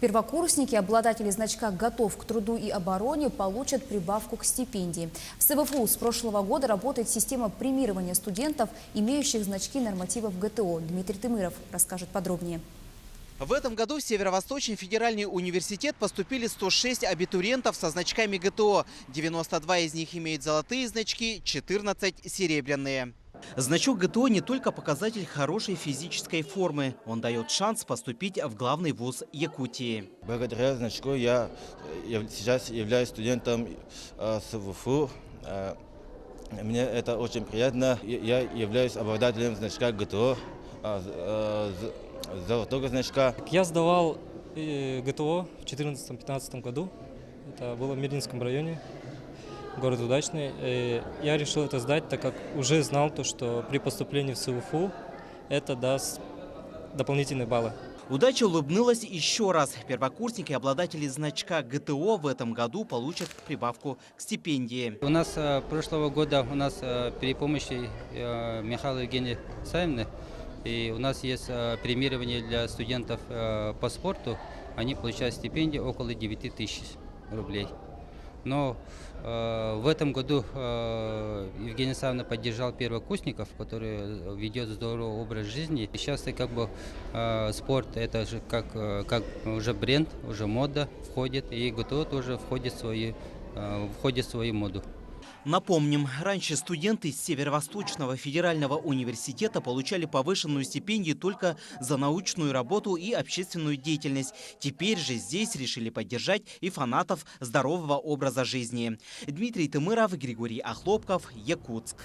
Первокурсники, обладатели значка «Готов к труду и обороне», получат прибавку к стипендии. В СВФУ с прошлого года работает система премирования студентов, имеющих значки нормативов ГТО. Дмитрий Тымыров расскажет подробнее. В этом году в Северо-Восточный федеральный университет поступили 106 абитуриентов со значками ГТО. 92 из них имеют золотые значки, 14 – серебряные. Значок ГТО не только показатель хорошей физической формы. Он дает шанс поступить в главный вуз Якутии. Благодаря значку я сейчас являюсь студентом СВФУ. Мне это очень приятно. Я являюсь обладателем значка ГТО, золотого значка. Я сдавал ГТО в 2014-2015 году. Это было в Мирнинском районе, город Удачный. Я решил это сдать, так как уже знал, что при поступлении в СВФУ это даст дополнительные баллы. Удача улыбнулась еще раз. Первокурсники, обладатели значка ГТО, в этом году получат прибавку к стипендии. У нас прошлого года при помощи Михаила Евгения Саевны, и у нас есть премирование для студентов по спорту. Они получают стипендию около 9 тысяч рублей. Но в этом году Евгения Савна поддержал первокурсников, которые ведет здоровый образ жизни. Сейчас спорт это же как уже бренд, уже мода входит, и ГТО тоже входит в свою моду. Напомним, раньше студенты из Северо-Восточного федерального университета получали повышенную стипендию только за научную работу и общественную деятельность. Теперь же здесь решили поддержать и фанатов здорового образа жизни. Дмитрий Тымыров, Григорий Охлопков, Якутск.